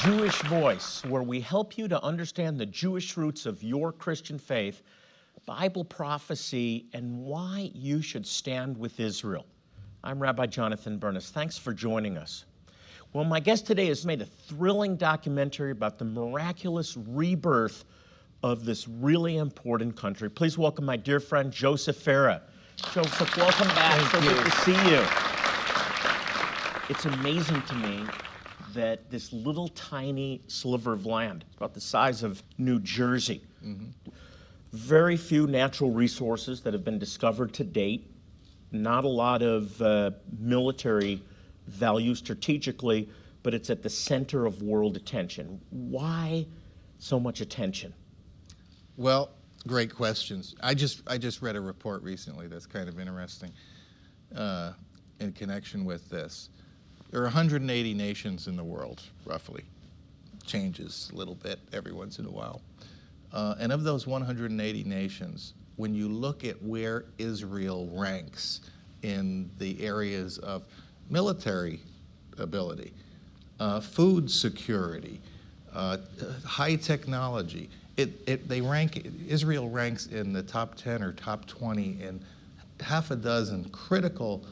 Jewish Voice, where we help you to understand the Jewish roots of your Christian faith, Bible prophecy, and why you should stand with Israel. I'm Rabbi Jonathan Bernis. Thanks for joining us. Well, my guest today has made a thrilling documentary about the miraculous rebirth of this really important country. Please welcome my dear friend, Joseph Farah. Joseph, welcome back. So good to see you. It's amazing to me that this little tiny sliver of land, about the size of New Jersey, very few natural resources that have been discovered to date, not a lot of military value strategically, but it's at the center of world attention. Why so much attention? Well, great questions. I just read a report recently that's kind of interesting in connection with this. There are 180 nations in the world, roughly. Changes a little bit every once in a while. And of those 180 nations, when you look at where Israel ranks in the areas of military ability, food security, high technology, Israel ranks in the top 10 or top 20 in half a dozen critical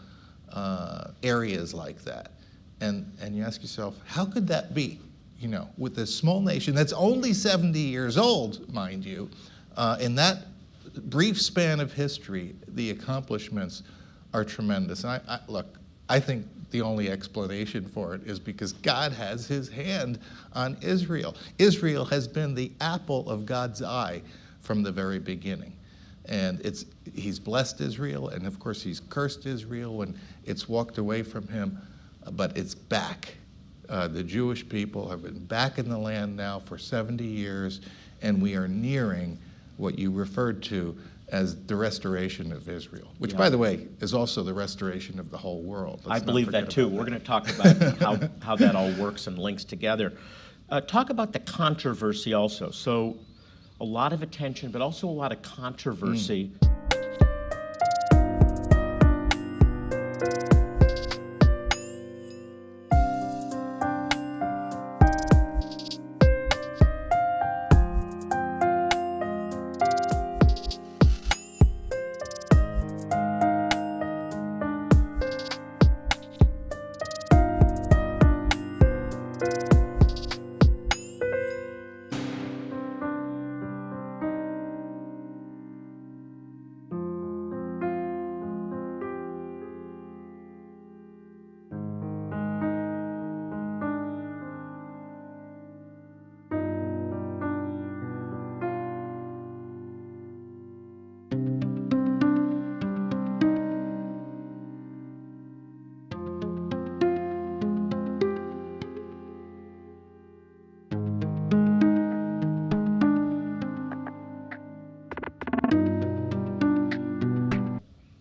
areas like that. And you ask yourself, how could that be? You know, with this small nation that's only 70 years old, mind you, in that brief span of history, the accomplishments are tremendous. And look, I think the only explanation for it is because God has his hand on Israel. Israel has been the apple of God's eye from the very beginning. And he's blessed Israel, and of course he's cursed Israel when it's walked away from him, but it's back. The Jewish people have been back in the land now for 70 years, and we are nearing what you referred to as the restoration of Israel, which, by the way, is also the restoration of the whole world. I believe that, too. We're going to talk about how that all works and links together. Talk about the controversy also. So a lot of attention, but also a lot of controversy.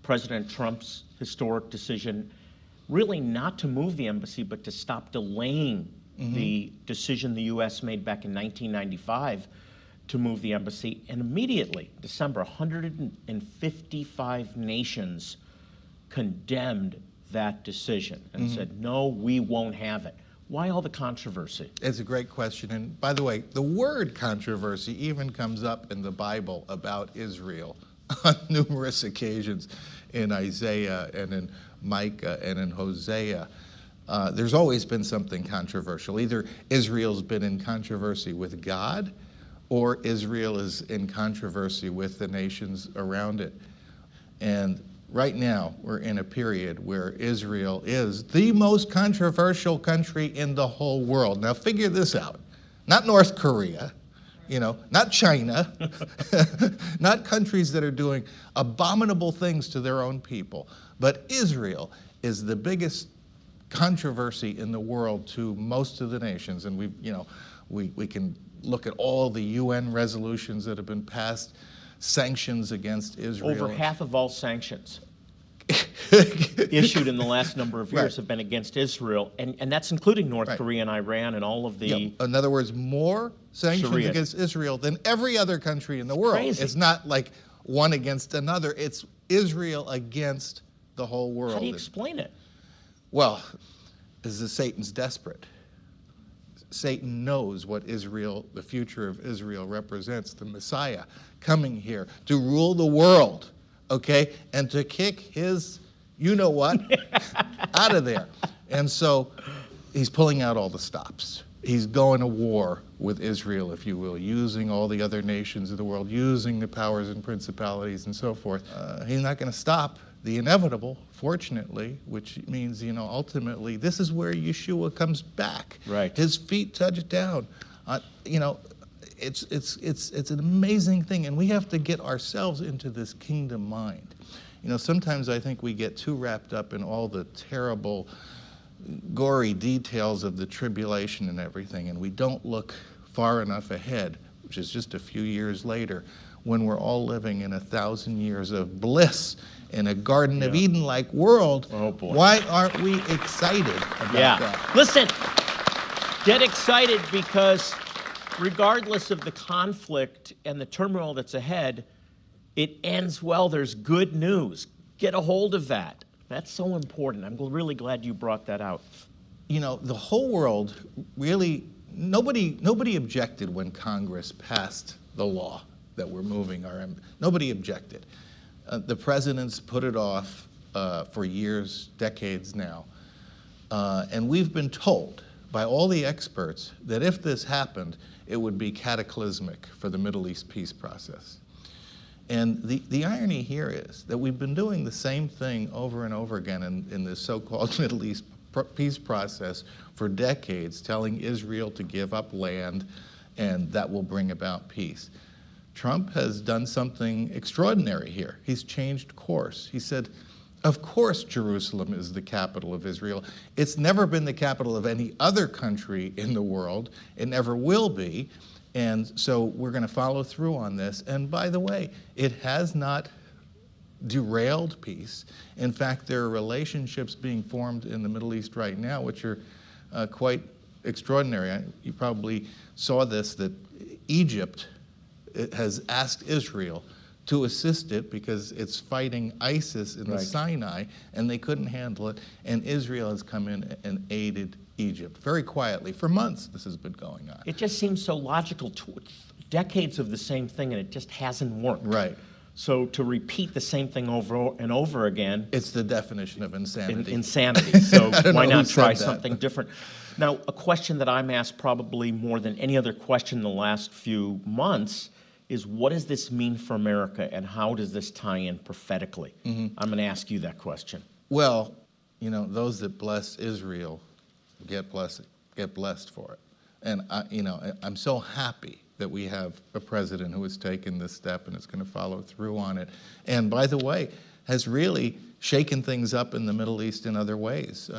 President Trump's historic decision really not to move the embassy, but to stop delaying the decision the U.S. made back in 1995 to move the embassy. And immediately, December, 155 nations condemned that decision and said, no, we won't have it. Why all the controversy? It's a great question. And by the way, the word controversy even comes up in the Bible about Israel on numerous occasions in Isaiah and in Micah and in Hosea. There's always been something controversial. Either Israel's been in controversy with God, or Israel is in controversy with the nations around it. And right now, we're in a period where Israel is the most controversial country in the whole world. Now figure this out. Not North Korea, not China, not countries that are doing abominable things to their own people, but Israel is the biggest controversy in the world to most of the nations. And we can look at all the UN resolutions that have been passed, sanctions against Israel. Over half of all sanctions issued in the last number of years have been against Israel, and that's including North Korea and Iran and all of the... In other words, more sanctions against Israel than every other country in the world. Crazy. It's not like one against another. It's Israel against the whole world. How do you explain it? Well, is Satan's desperate. Satan knows what Israel, the future of Israel represents, the Messiah coming here to rule the world, okay, and to kick his you-know-what out of there. And so he's pulling out all the stops. He's going to war with Israel, if you will, using all the other nations of the world, using the powers and principalities and so forth. He's not going to stop the inevitable, fortunately, which means, ultimately, this is where Yeshua comes back. Right. His feet touch down. It's an amazing thing, and we have to get ourselves into this kingdom mind. Sometimes I think we get too wrapped up in all the terrible, gory details of the tribulation and everything, and we don't look far enough ahead, which is just a few years later, when we're all living in 1,000 years of bliss in a Garden of Eden-like world. Oh, boy. Why aren't we excited about that? Listen, get excited, because regardless of the conflict and the turmoil that's ahead, it ends well. There's good news. Get a hold of that. That's so important. I'm really glad you brought that out. The whole world really, nobody objected when Congress passed the law that we're moving nobody objected. The presidents put it off for years, decades now. And we've been told by all the experts that if this happened, it would be cataclysmic for the Middle East peace process. And the irony here is that we've been doing the same thing over and over again in this so-called Middle East peace process for decades, telling Israel to give up land, and that will bring about peace. Trump has done something extraordinary here. He's changed course. He said, of course Jerusalem is the capital of Israel. It's never been the capital of any other country in the world. It never will be. And so we're going to follow through on this. And by the way, it has not derailed peace. In fact, there are relationships being formed in the Middle East right now, which are quite extraordinary. You probably saw this, that Egypt has asked Israel to assist it because it's fighting ISIS in the Sinai, and they couldn't handle it. And Israel has come in and aided Egypt very quietly. For months, this has been going on. It just seems so logical. Decades of the same thing, and it just hasn't worked. Right. So to repeat the same thing over and over again... It's the definition of insanity. Insanity. So why not try that. something different? Now, a question that I'm asked probably more than any other question in the last few months is, what does this mean for America, and how does this tie in prophetically? I'm going to ask you that question. Well, those that bless Israel get blessed for it. And I'm so happy that we have a president who has taken this step and is going to follow through on it. And by the way, has really shaken things up in the Middle East in other ways.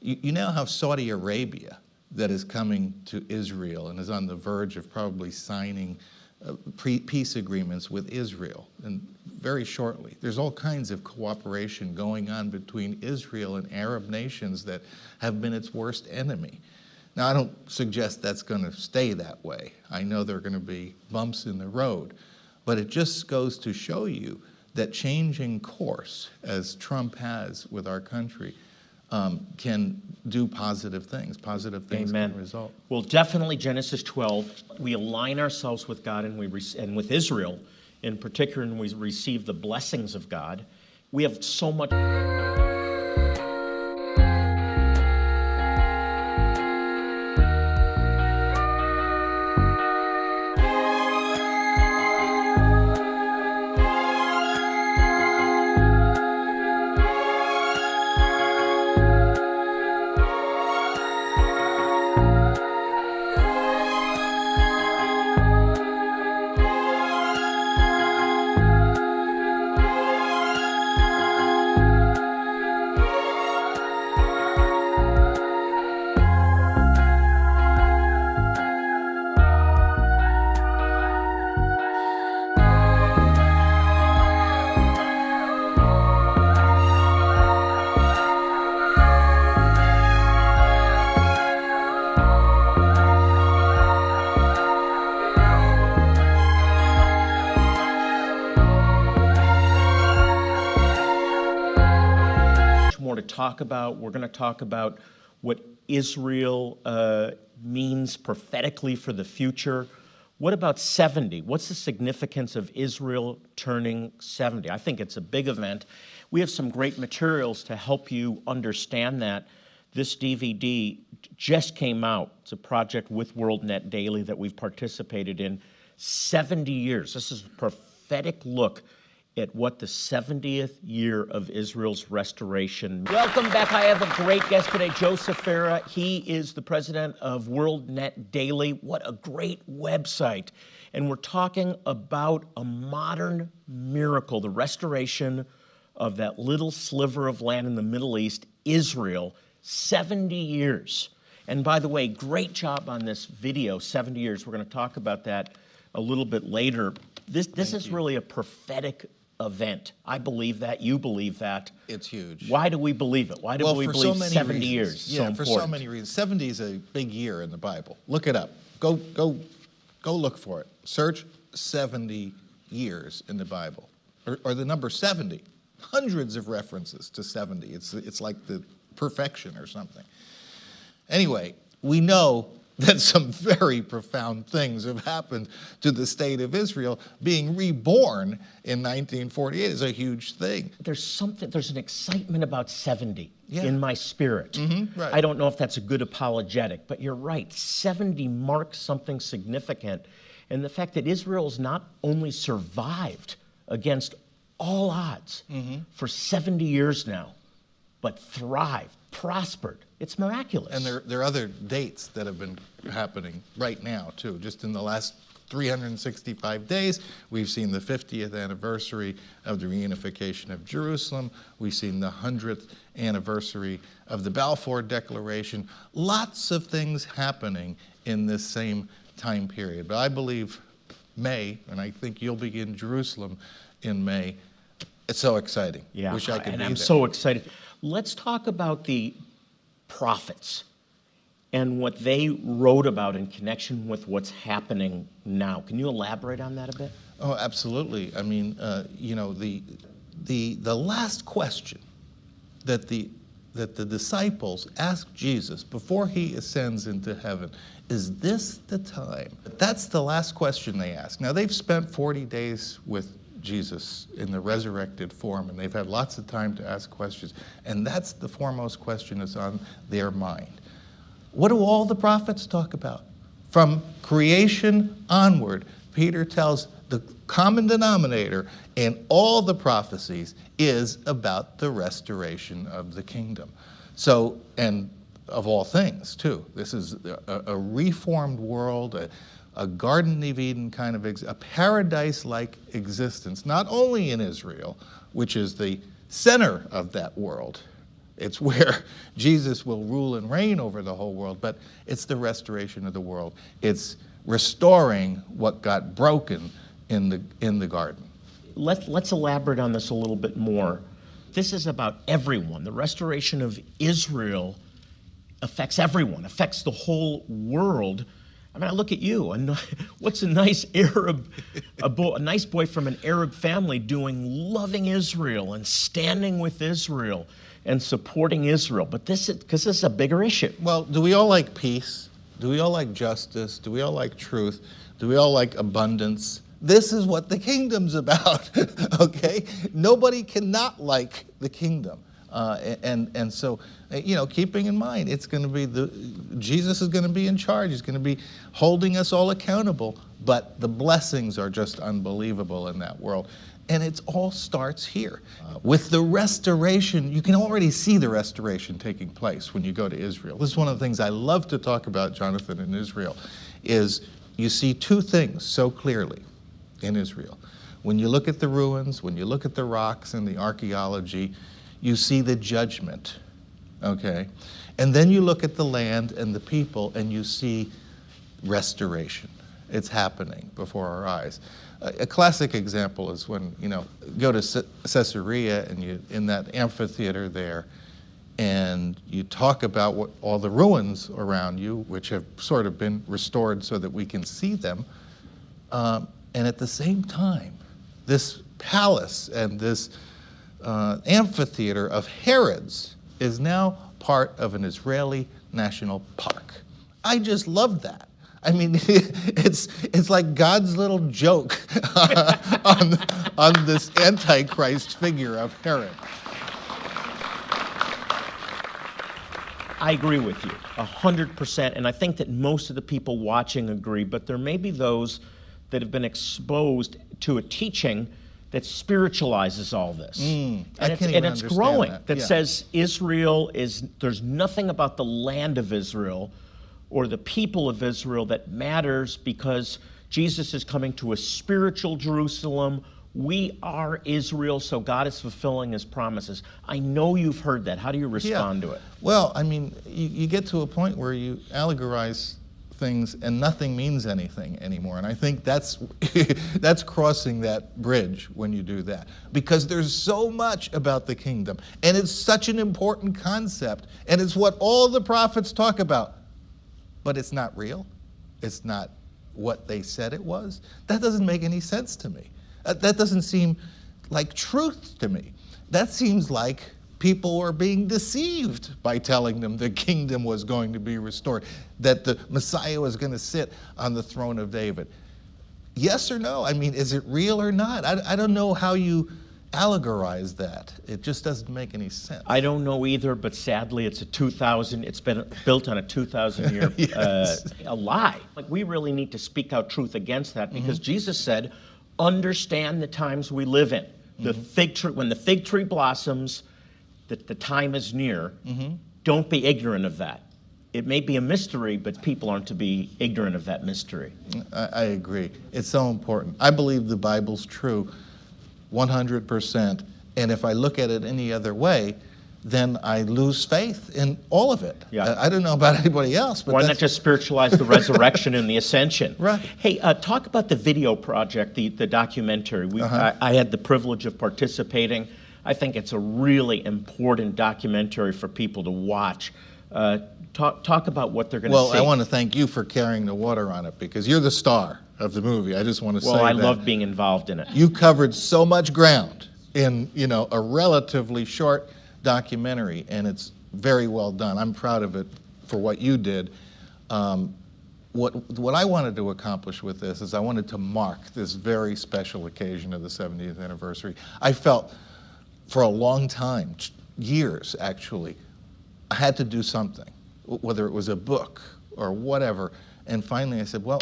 You now have Saudi Arabia that is coming to Israel and is on the verge of probably signing peace agreements with Israel, and very shortly. There's all kinds of cooperation going on between Israel and Arab nations that have been its worst enemy. Now, I don't suggest that's going to stay that way. I know there are going to be bumps in the road, but it just goes to show you that changing course, as Trump has with our country, can do positive things. Positive things Amen. Can result. Well, definitely Genesis 12. We align ourselves with God and with Israel in particular, and we receive the blessings of God. We have so much... more to talk about. We're going to talk about what Israel means prophetically for the future. What about 70? What's the significance of Israel turning 70? I think it's a big event. We have some great materials to help you understand that. This DVD just came out. It's a project with WorldNet Daily that we've participated in. 70 years. This is a prophetic look at what the 70th year of Israel's restoration. Welcome back. I have a great guest today, Joseph Farah. He is the president of WorldNet Daily. What a great website. And we're talking about a modern miracle, the restoration of that little sliver of land in the Middle East, Israel, 70 years. And by the way, great job on this video, 70 years. We're going to talk about that a little bit later. This is really a prophetic event. I believe that. You believe that. It's huge. Why do we believe it? Why do we believe 70 years? Yeah, for so many reasons. 70 is a big year in the Bible. Look it up. Go look for it. Search 70 years in the Bible, or the number 70. Hundreds of references to 70. It's like the perfection or something. Anyway, we know that some very profound things have happened to the state of Israel. Being reborn in 1948 is a huge thing. There's an excitement about 70 in my spirit. Right. I don't know if that's a good apologetic, but you're right. 70 marks something significant. And the fact that Israel's not only survived against all odds for 70 years now, but thrived, prospered. It's miraculous. And there are other dates that have been happening right now, too. Just in the last 365 days, we've seen the 50th anniversary of the reunification of Jerusalem. We've seen the 100th anniversary of the Balfour Declaration. Lots of things happening in this same time period. But I believe May, and I think you'll be in Jerusalem in May. It's so exciting. Yeah, Wish I could be I'm there. so excited. Let's talk about the prophets and what they wrote about in connection with what's happening now. Can you elaborate on that a bit? Oh, absolutely. I mean, the last question that the disciples asked Jesus before he ascends into heaven, is this the time? That's the last question they asked. Now, they've spent 40 days with Jesus in the resurrected form, and they've had lots of time to ask questions, and that's the foremost question that's on their mind. What do all the prophets talk about? From creation onward, Peter tells the common denominator in all the prophecies is about the restoration of the kingdom. So, and of all things, too. This is a reformed world, a Garden of Eden kind of, a paradise-like existence, not only in Israel, which is the center of that world. It's where Jesus will rule and reign over the whole world, but it's the restoration of the world. It's restoring what got broken in the garden. Let's elaborate on this a little bit more. This is about everyone. The restoration of Israel affects everyone, affects the whole world. I mean, I look at you, and what's a nice a nice boy from an Arab family doing, loving Israel and standing with Israel and supporting Israel. But because this is a bigger issue. Well, do we all like peace? Do we all like justice? Do we all like truth? Do we all like abundance? This is what the kingdom's about, okay? Nobody cannot like the kingdom. And so, keeping in mind, it's going to be Jesus is going to be in charge. He's going to be holding us all accountable. But the blessings are just unbelievable in that world. And it all starts here. With the restoration, you can already see the restoration taking place when you go to Israel. This is one of the things I love to talk about, Jonathan, in Israel, is you see two things so clearly in Israel. When you look at the ruins, when you look at the rocks and the archaeology, you see the judgment, okay? And then you look at the land and the people and you see restoration. It's happening before our eyes. A classic example is when, go to Caesarea and you in that amphitheater there, and you talk about what all the ruins around you, which have sort of been restored so that we can see them. And at the same time, this palace and this amphitheater of Herod's is now part of an Israeli National Park. I just love that. I mean, it's like God's little joke on this Antichrist figure of Herod. I agree with you 100%, and I think that most of the people watching agree, but there may be those that have been exposed to a teaching that spiritualizes all this. And it's growing, that Yeah. says Israel is, there's nothing about the land of Israel or the people of Israel that matters because Jesus is coming to a spiritual Jerusalem. We are Israel, so God is fulfilling his promises. I know you've heard that. How do you respond to it? Well, I mean, you get to a point where you allegorize things and nothing means anything anymore. And I think that's that's crossing that bridge when you do that. Because there's so much about the kingdom. And it's such an important concept. And it's what all the prophets talk about. But it's not real. It's not what they said it was. That doesn't make any sense to me. That doesn't seem like truth to me. That seems like people were being deceived by telling them the kingdom was going to be restored, that the Messiah was going to sit on the throne of David. Yes or no? I mean, is it real or not? I don't know how you allegorize that. It just doesn't make any sense. I don't know either, but sadly it's it's been built on a 2,000-year Yes. a lie. Like, we really need to speak out truth against that because Jesus said, understand the times we live in. The fig tree, when the fig tree blossoms, that the time is near. Don't be ignorant of that. It may be a mystery, but people aren't to be ignorant of that mystery. I agree. It's so important. I believe the Bible's true 100%. And if I look at it any other way, then I lose faith in all of it. Yeah. I don't know about anybody else, but Why not just spiritualize the resurrection and the ascension? Right. Hey, talk about the video project, the documentary. I had the privilege of participating. I think it's a really important documentary for people to watch. Talk about what they're going to see. Well, I want to thank you for carrying the water on it because you're the star of the movie. I just want to say that. Well, I love being involved in it. You covered so much ground in, a relatively short documentary, and it's very well done. I'm proud of it for what you did. What I wanted to accomplish with this is I wanted to mark this very special occasion of the 70th anniversary. I felt for a long time, years actually, I had to do something, whether it was a book or whatever. And finally I said, well,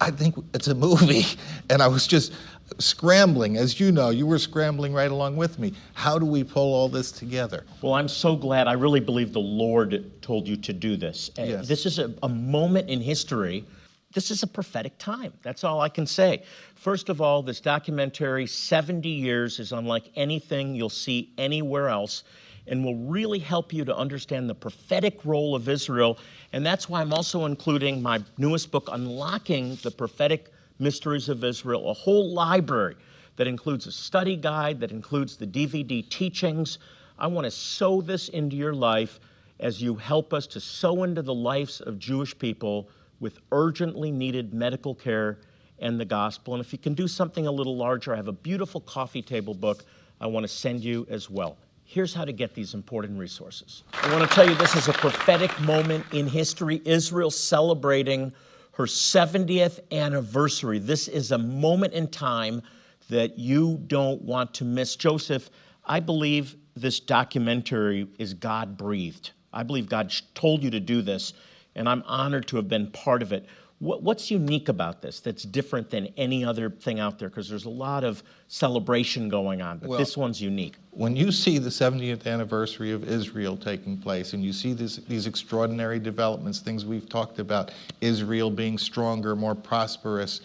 I think it's a movie. And I was just scrambling. As you know, you were scrambling right along with me. How do we pull all this together? Well, I'm so glad. I really believe the Lord told you to do this. Yes. This is a moment in history. This is a prophetic time. That's all I can say. First of all, this documentary, 70 years, is unlike anything you'll see anywhere else and will really help you to understand the prophetic role of Israel. And that's why I'm also including my newest book, Unlocking the Prophetic Mysteries of Israel, a whole library that includes a study guide, that includes the DVD teachings. I want to sow this into your life as you help us to sow into the lives of Jewish people with urgently needed medical care and the gospel. And if you can do something a little larger, I have a beautiful coffee table book I want to send you as well. Here's how to get these important resources. I want to tell you this is a prophetic moment in history. Israel celebrating her 70th anniversary. This is a moment in time that you don't want to miss. Joseph, I believe this documentary is God-breathed. I believe God told you to do this, and I'm honored to have been part of it. What's unique about this that's different than any other thing out there? Because there's a lot of celebration going on, but this one's unique. When you see the 70th anniversary of Israel taking place and you see these extraordinary developments, things we've talked about, Israel being stronger, more prosperous,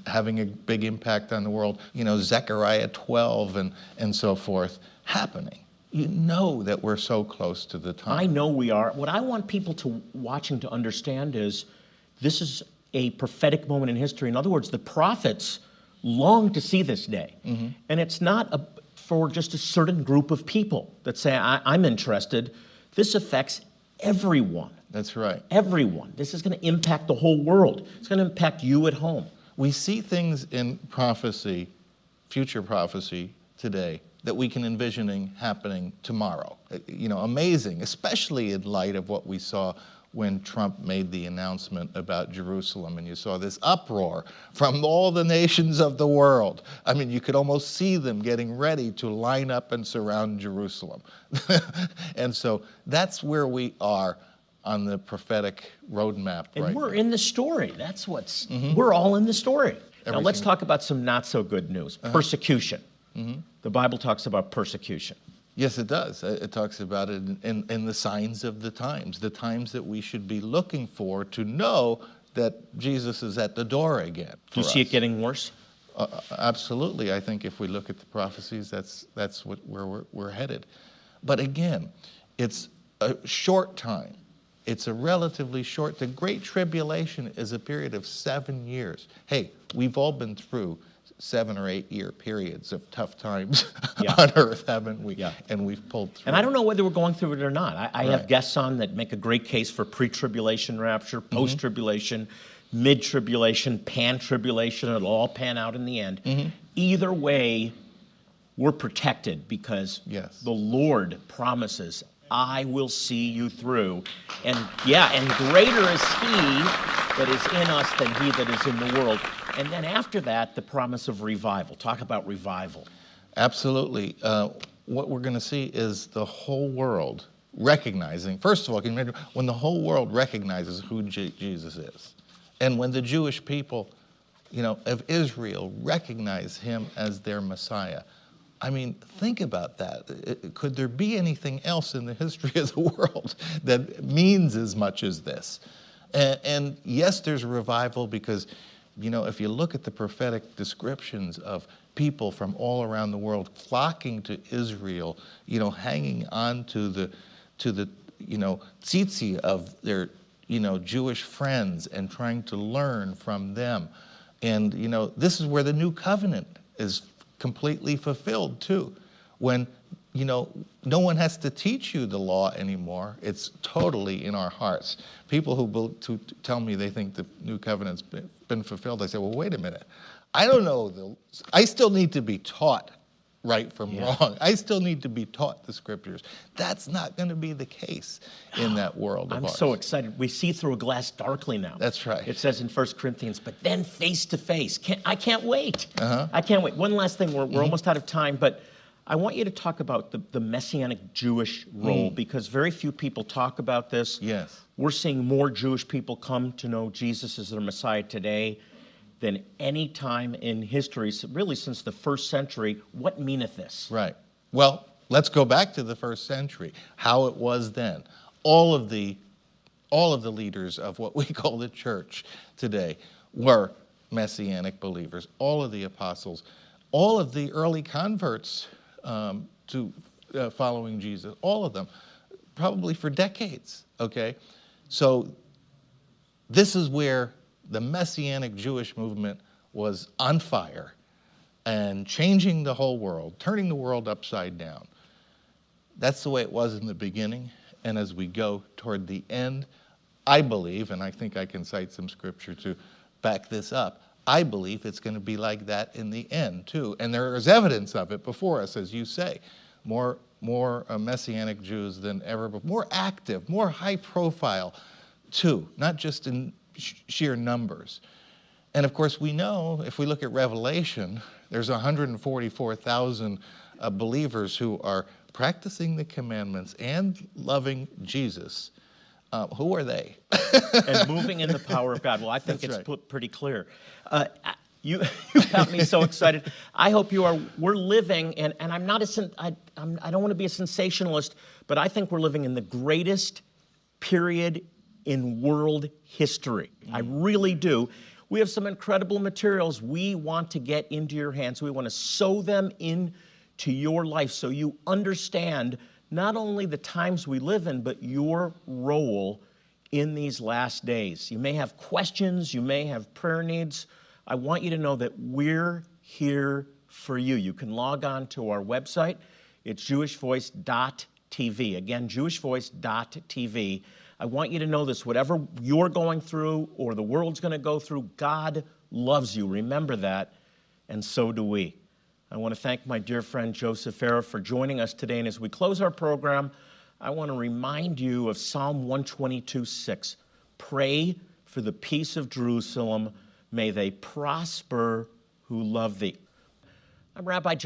having a big impact on the world, Zechariah 12 and so forth, happening. You know that we're so close to the time. I know we are. What I want people watching to understand is this is a prophetic moment in history. In other words, the prophets long to see this day. And it's not for just a certain group of people that say, I'm interested. This affects everyone. That's right. Everyone. This is going to impact the whole world. It's going to impact you at home. We see things in prophecy, future prophecy today, that we can envisioning happening tomorrow. Amazing, especially in light of what we saw when Trump made the announcement about Jerusalem, and you saw this uproar from all the nations of the world. I mean, you could almost see them getting ready to line up and surround Jerusalem. And so that's where we are on the prophetic roadmap and right we're now. in the story. That's we're all in the story. Now let's Everything. talk about some not so good news. Persecution. The Bible talks about persecution. Yes, it does. It talks about it in the signs of the times that we should be looking for to know that Jesus is at the door again. Do you see it getting worse? Absolutely. I think if we look at the prophecies, that's where we're headed. But again, it's a short time. It's a relatively short. The Great Tribulation is a period of 7 years. Hey, we've all been through 7 or 8 year periods of tough times on earth, haven't we? Yeah. And we've pulled through. And I don't know whether we're going through it or not. I have Right. guests on that make a great case for pre-tribulation rapture, post-tribulation, mid-tribulation, pan-tribulation. It'll all pan out in the end. Either way, we're protected because Yes. the Lord promises, I will see you through. And greater is he that is in us than he that is in the world. And then after that, the promise of revival. Talk about revival. Absolutely. What we're going to see is the whole world recognizing, first of all, can you imagine when the whole world recognizes who Jesus is, and when the Jewish people, of Israel recognize him as their Messiah. I mean, think about that. Could there be anything else in the history of the world that means as much as this? And yes, there's a revival because, if you look at the prophetic descriptions of people from all around the world flocking to Israel, hanging on to the tzitzi of their, Jewish friends and trying to learn from them. And, this is where the new covenant is completely fulfilled too. When, no one has to teach you the law anymore. It's totally in our hearts. People who tell me they think the new covenant's been fulfilled, I say, well, wait a minute. I don't know. I still need to be taught right from wrong. I still need to be taught the scriptures. That's not going to be the case in that world of I'm ours. so excited. We see through a glass darkly now. That's right. It says in 1 Corinthians, but then face to face. I can't wait. I can't wait. One last thing. We're almost out of time, but I want you to talk about the Messianic Jewish role because very few people talk about this. Yes. We're seeing more Jewish people come to know Jesus as their Messiah today than any time in history, really since the first century. What meaneth this? Right. Well, let's go back to the first century, how it was then. All of the leaders of what we call the church today were Messianic believers. All of the apostles, all of the early converts to following Jesus, all of them, probably for decades, okay? So this is where the Messianic Jewish movement was on fire and changing the whole world, turning the world upside down. That's the way it was in the beginning. And as we go toward the end, I believe, and I think I can cite some scripture to back this up, I believe it's going to be like that in the end too. And there is evidence of it before us, as you say. More Messianic Jews than ever before, more active, more high profile too, not just in sheer numbers. And of course, we know, if we look at Revelation, there's 144,000 believers who are practicing the commandments and loving Jesus. Who are they? And moving in the power of God. Well, I think That's it's right. pretty clear. You got me so excited. I hope you are. We're living, and I'm not I don't want to be a sensationalist, but I think we're living in the greatest period in world history. I really do. We have some incredible materials we want to get into your hands. We want to sow them into your life so you understand not only the times we live in, but your role in these last days. You may have questions, you may have prayer needs. I want you to know that we're here for you. You can log on to our website. It's jewishvoice.tv. Again, jewishvoice.tv. I want you to know this. Whatever you're going through or the world's going to go through, God loves you. Remember that, and so do we. I want to thank my dear friend Joseph Farah for joining us today. And as we close our program, I want to remind you of Psalm 122:6. Pray for the peace of Jerusalem. May they prosper who love thee. I'm Rabbi John.